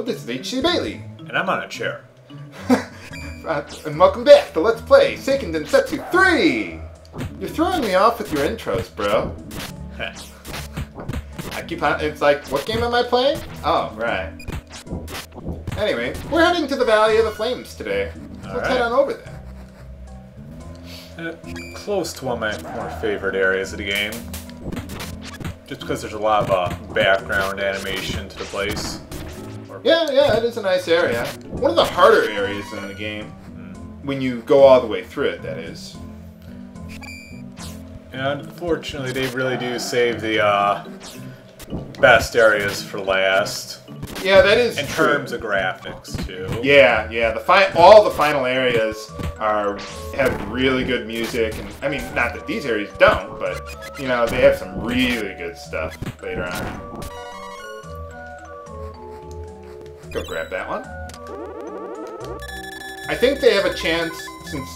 this is HC Bailey. And I'm on a chair. And welcome back to Let's Play Seiken Densetsu 3! You're throwing me off with your intros, bro. I keep on, it's like, what game am I playing? Oh, right. Anyway, we're heading to the Valley of the Flames today. So let's head on over there. Close to one of my more favorite areas of the game. Just because there's a lot of background animation to the place. Yeah, it is a nice area. One of the harder areas in the game. When you go all the way through it, that is. And unfortunately, they really do save the best areas for last. Yeah, that is in true. terms of graphics, too. Yeah. All the final areas have really good music, and I mean, not that these areas don't, but you know, they have some really good stuff later on. Go grab that one. I think they have a chance, since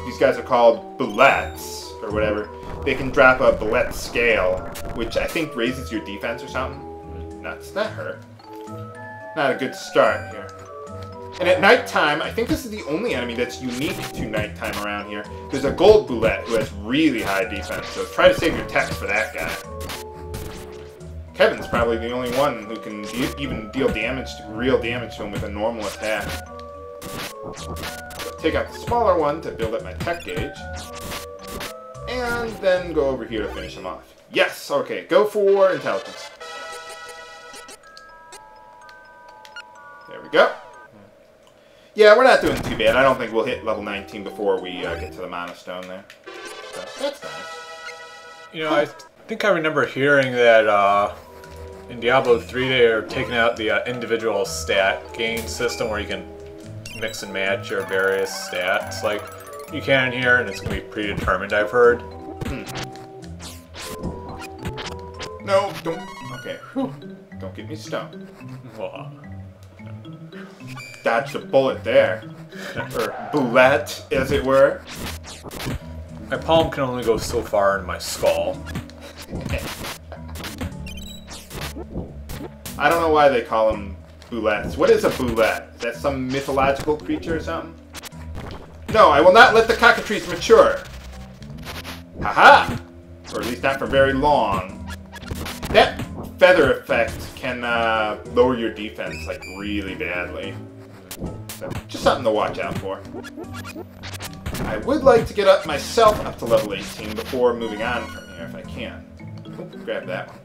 these guys are called bullets or whatever. They can drop a bullet scale, which I think raises your defense or something. Nuts, that hurt. Not a good start here. And at nighttime, I think this is the only enemy that's unique to nighttime around here. There's a gold bullet who has really high defense, so try to save your techs for that guy. Kevin's probably the only one who can even deal damage, real damage to him with a normal attack. So take out the smaller one to build up my tech gauge. And then go over here to finish him off. Yes, okay, go for intelligence. There we go. Yeah, we're not doing too bad. I don't think we'll hit level 19 before we get to the Mana Stone there. So, that's nice. You know, I think I remember hearing that in Diablo 3 they are taking out the individual stat gain system where you can mix and match your various stats. Like, you can here, and it's going to be predetermined, I've heard. No, don't. Okay, whew. Don't get me stoned. Dodged a bullet there. Or bullet, as it were. My palm can only go so far in my skull. I don't know why they call them bullets. What is a bullet? Is that some mythological creature or something? No, I will not let the cockatrice mature. Haha! Or at least not for very long. That feather effect can lower your defense, like, really badly. So, just something to watch out for. I would like to get up myself up to level 18 before moving on from here, if I can. Ooh, grab that one.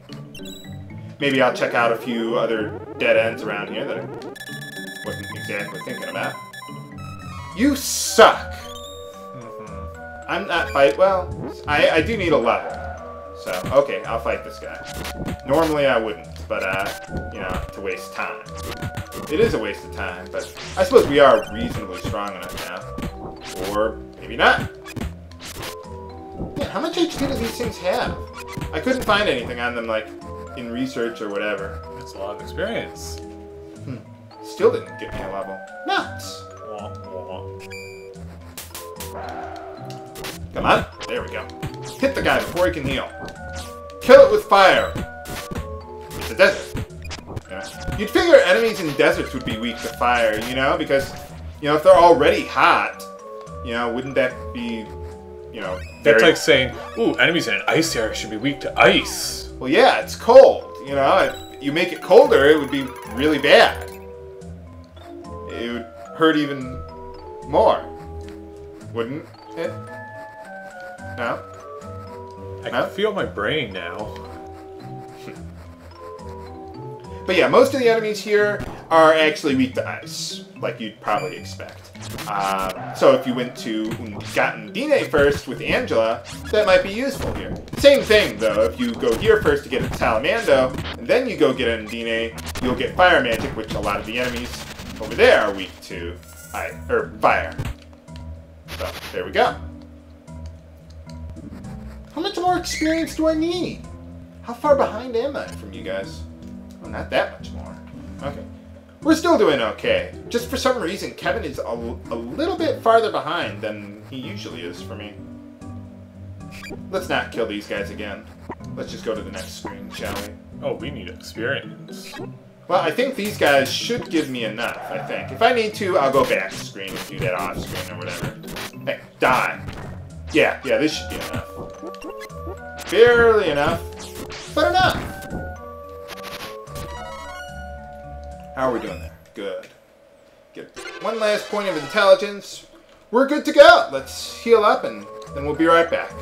Maybe I'll check out a few other dead ends around here that I wasn't exactly thinking about. You suck! I'm not well, I do need a level. So, okay, I'll fight this guy. Normally I wouldn't, but, you know, to waste time. It is a waste of time, but I suppose we are reasonably strong enough now. Or maybe not. Yeah, how much HP do these things have? I couldn't find anything on them, like, in research or whatever. It's a lot of experience. Still didn't get me a level. Nuts! Come on. There we go. Hit the guy before he can heal. Kill it with fire. It's a desert. Yeah. You'd figure enemies in deserts would be weak to fire, you know? Because, you know, if they're already hot, you know, wouldn't that be, you know, That's like saying, ooh, enemies in an ice area should be weak to ice. Well, yeah, it's cold. You know, if you make it colder, it would be really bad. It would hurt even more. Wouldn't it? No? I can feel my brain now. But yeah, most of the enemies here are actually weak to ice, like you'd probably expect. So if you went to Undine first with Angela, that might be useful here. Same thing, though. If you go here first to get a Salamando, and then you go get Undine, you'll get Fire Magic, which a lot of the enemies over there are weak to fire. So, there we go. How much more experience do I need? How far behind am I from you guys? Oh, not that much more. Okay. We're still doing okay. Just for some reason, Kevin is a little bit farther behind than he usually is for me. Let's not kill these guys again. Let's just go to the next screen, shall we? Oh, we need experience. Well, I think these guys should give me enough, I think. If I need to, I'll go back screen and do that off screen or whatever. Hey, die. Yeah, this should be enough. Barely enough, but enough. How are we doing there? Good. Get one last point of intelligence. We're good to go. Let's heal up and then we'll be right back.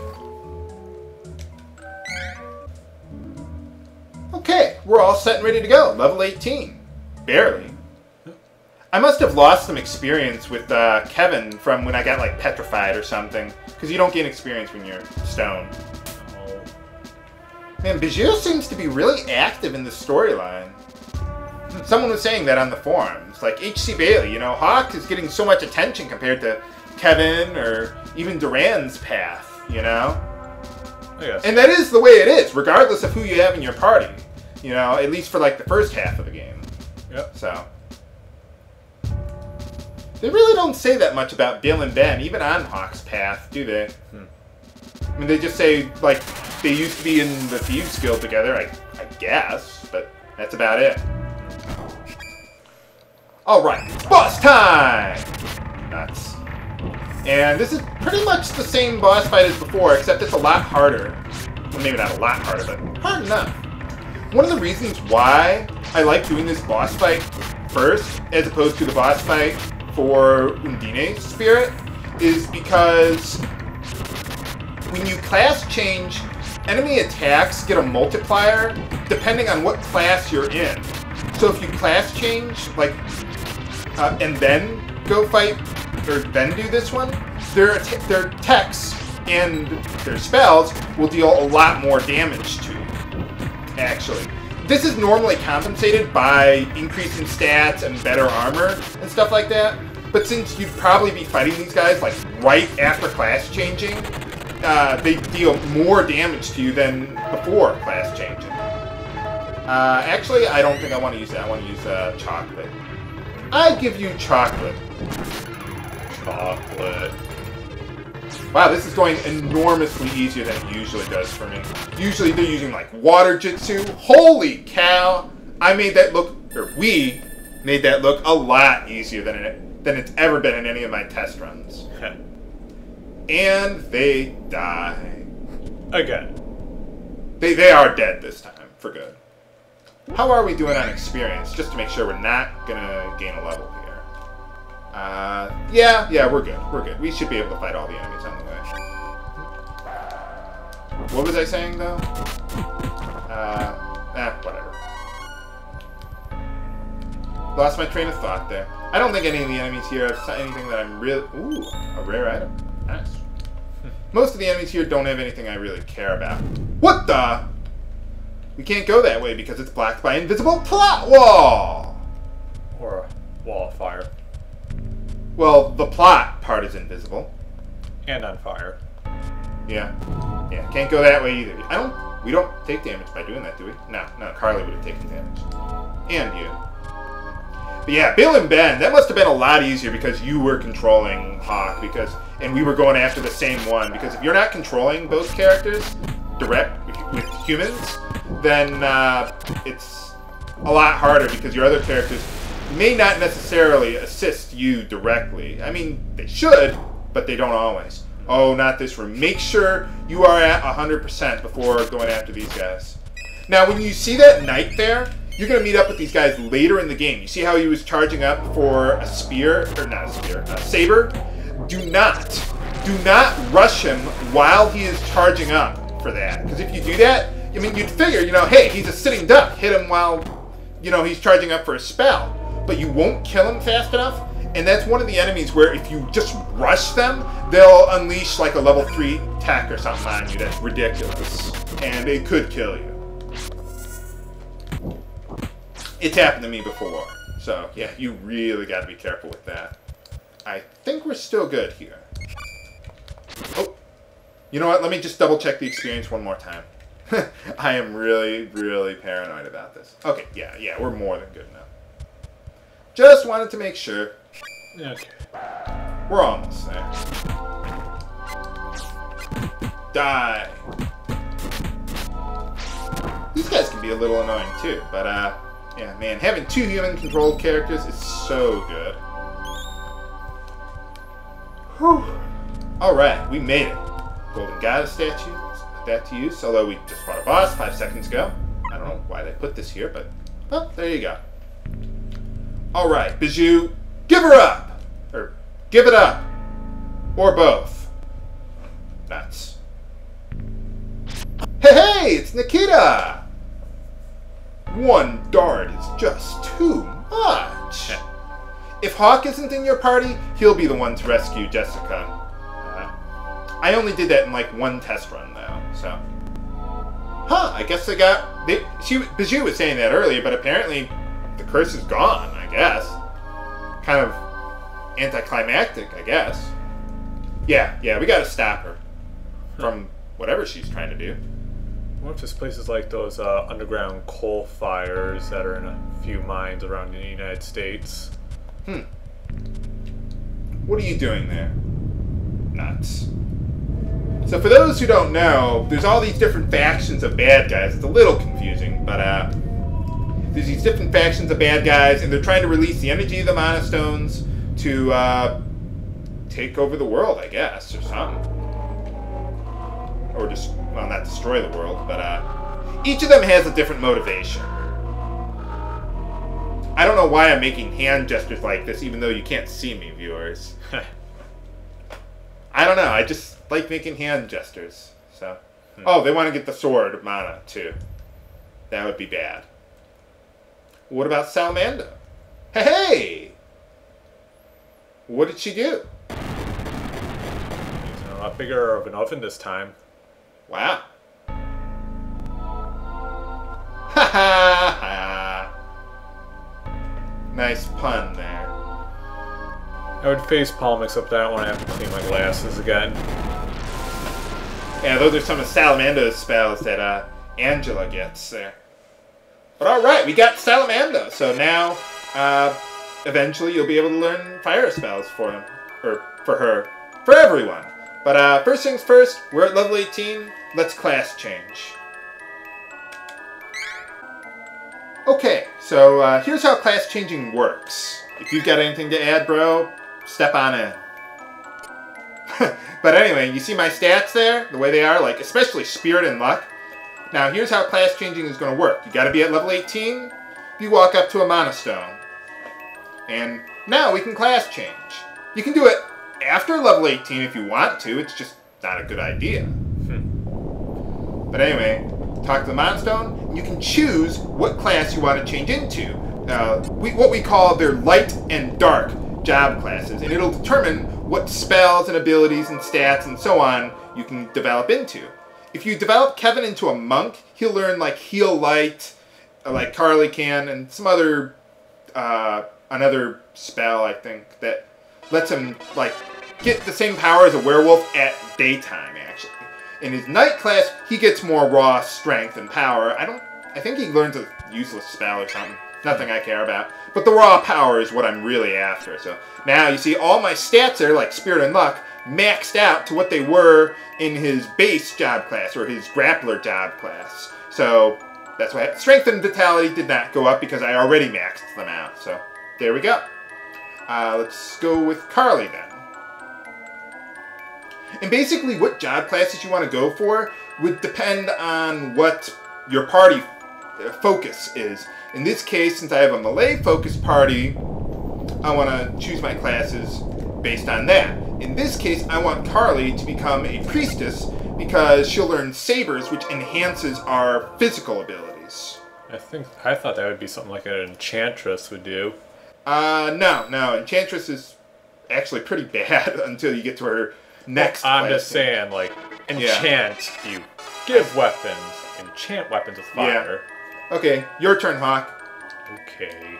Okay, we're all set and ready to go. Level 18. Barely. I must have lost some experience with Kevin from when I got like petrified or something. Because you don't gain experience when you're stone. Oh. Man, Bijou seems to be really active in the storyline. Someone was saying that on the forums. Like, H.C. Bailey, you know, Hawk is getting so much attention compared to Kevin or even Duran's path, you know? Yes. And that is the way it is, regardless of who you have in your party. You know, at least for like the first half of the game. Yep. So. They really don't say that much about Bill and Ben, even on Hawk's path, do they? I mean, they just say, like, they used to be in the Thieves Guild together, I guess, but that's about it. Alright, boss time! Nuts. And this is pretty much the same boss fight as before, except it's a lot harder. Well, maybe not a lot harder, but hard enough. One of the reasons why I like doing this boss fight first, as opposed to the boss fight for Undine's spirit, is because when you class change, enemy attacks get a multiplier depending on what class you're in. So if you class change, like, and then go fight, or then do this one, their techs and their spells will deal a lot more damage to you, actually. This is normally compensated by increasing stats and better armor and stuff like that. But since you'd probably be fighting these guys like right after class changing, they deal more damage to you than before class changing. Actually, I don't think I want to use that. I want to use chocolate. I give you chocolate. Chocolate. Wow, this is going enormously easier than it usually does for me. Usually they're using like water jutsu. Holy cow! I made that look, or we made that look a lot easier than it's ever been in any of my test runs. And they die. Again. They are dead this time, for good. How are we doing on experience, just to make sure we're not gonna gain a level here? Yeah, we're good. We're good. We should be able to fight all the enemies on the way. What was I saying, though? Whatever. Lost my train of thought there. I don't think any of the enemies here have anything that I'm really... Ooh, a rare item. Nice. Most of the enemies here don't have anything I really care about. What the? We can't go that way because it's blocked by invisible plot wall! Or a wall of fire. Well, the plot part is invisible. And on fire. Yeah. Yeah, can't go that way either. We don't take damage by doing that, do we? No, Carlie would have taken damage. And you. But yeah, Bill and Ben, that must have been a lot easier because you were controlling Hawk, and we were going after the same one, because if you're not controlling both characters direct with humans, then it's a lot harder because your other characters may not necessarily assist you directly. I mean, they should, but they don't always. Oh, not this room. Make sure you are at 100% before going after these guys. Now, when you see that knight there, you're going to meet up with these guys later in the game. You see how he was charging up for a spear, or not a spear, a saber? Do not rush him while he is charging up for that. Because if you do that, I mean, you'd figure, you know, hey, he's a sitting duck. Hit him while, you know, he's charging up for a spell. But you won't kill him fast enough. And that's one of the enemies where if you just rush them, they'll unleash like a level 3 tech or something on you that's ridiculous. And it could kill you. It's happened to me before. So, yeah, you really got to be careful with that. I think we're still good here. Oh, you know what? Let me just double check the experience one more time. I am really, really paranoid about this. Okay, yeah, we're more than good enough. Just wanted to make sure. Okay. We're almost there. Die. These guys can be a little annoying too, but Yeah, man, having 2 human-controlled characters is so good. Whew. Alright, we made it. Golden Goddess statue. Let's put that to use, although we just fought a boss 5 seconds ago. I don't know why they put this here, but... well, there you go. Alright, Bijou, give her up! Or, give it up. Or both. Nuts. Hey, it's Nikita! 1 dart is just too much. If Hawk isn't in your party, he'll be the one to rescue Jessica. I only did that in like 1 test run though, so. Huh, I guess they got... Bijou was saying that earlier, but apparently the curse is gone, I guess. Kind of anticlimactic, I guess. Yeah, we gotta stop her. From whatever she's trying to do. What if this place is like those underground coal fires that are in a few mines around the United States? What are you doing there? Nuts. So for those who don't know, there's all these different factions of bad guys. It's a little confusing, but there's these different factions of bad guys, and they're trying to release the energy of the Mana Stones to take over the world, I guess, or something. Or just, well, not destroy the world, but each of them has a different motivation. I don't know why I'm making hand gestures like this, even though you can't see me, viewers. I don't know, I just like making hand gestures, so. Oh, they want to get the sword mana, too. That would be bad. What about Salamanda? Hey! What did she do? It's a lot bigger of an oven this time. Wow. Ha ha ha. Nice pun there. I would facepalm except I don't want to have to clean my glasses again. Yeah, those are some of Salamanda's spells that Angela gets there. But alright, we got Salamanda. So now, eventually you'll be able to learn fire spells for him. Or for her. For everyone. But first things first, we're at level 18. Let's class change. Okay, so here's how class changing works. If you've got anything to add, bro, step on in. But anyway, you see my stats there? The way they are, like especially Spirit and Luck. Now here's how class changing is going to work. You got to be at level 18. You walk up to a Mana Stone. And now we can class change. You can do it after level 18 if you want to. It's just not a good idea. But anyway, talk to the Mana Stone. You can choose what class you want to change into. What we call their light and dark job classes. And it'll determine what spells and abilities and stats and so on you can develop into. If you develop Kevin into a monk, he'll learn like Heal Light, like Carlie can, and some other, another spell, I think, that lets him like get the same power as a werewolf at daytime, actually. In his night class, he gets more raw strength and power. I think he learns a useless spell or something. Nothing I care about. But the raw power is what I'm really after. So now you see all my stats there, like Spirit and Luck, maxed out to what they were in his base job class, or his grappler job class. So that's why Strength and Vitality did not go up because I already maxed them out. So there we go. Let's go with Carlie then. And basically what job classes you want to go for would depend on what your party focus is. In this case, since I have a melee focused party, I want to choose my classes based on that. In this case, I want Carlie to become a priestess because she'll learn sabers, which enhances our physical abilities. I thought that would be something like an enchantress would do. No. Enchantress is actually pretty bad until you get to her next class. I'm just saying, like, enchant, you give weapons, enchant weapons with fire. Yeah. Okay, your turn, Hawk. Okay.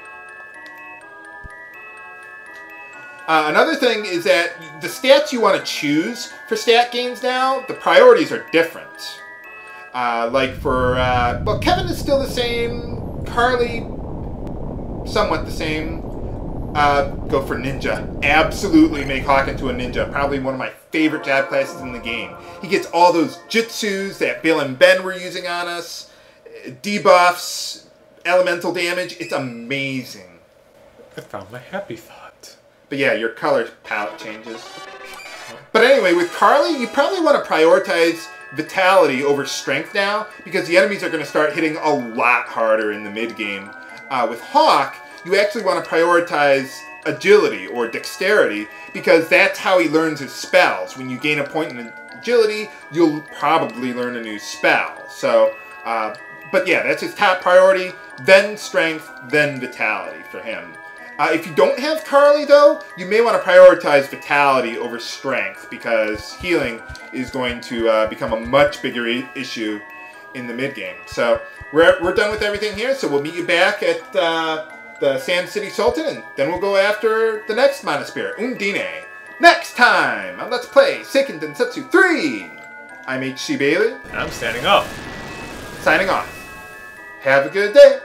Another thing is that the stats you want to choose for stat gains now, the priorities are different. Like for, well, Kevin is still the same. Carlie, somewhat the same. Go for Ninja. Absolutely make Hawk into a Ninja. Probably one of my favorite job classes in the game. He gets all those jutsus that Bill and Ben were using on us. Debuffs, elemental damage. It's amazing. I found my happy thought. But yeah, your color palette changes. But anyway, with Carlie, you probably want to prioritize vitality over strength now, because the enemies are going to start hitting a lot harder in the mid-game. With Hawk, you actually want to prioritize agility or dexterity, because that's how he learns his spells. When you gain a point in agility, you'll probably learn a new spell. So, but yeah, that's his top priority, then strength, then vitality for him. If you don't have Carlie, though, you may want to prioritize vitality over strength, because healing is going to become a much bigger issue in the mid-game. So we're done with everything here, so we'll meet you back at the Sand City Sultan, and then we'll go after the next Monospirit, Undine. Next time on Let's Play Seiken Densetsu 3! I'm HC Bailey. And I'm standing up. Signing off. Have a good day.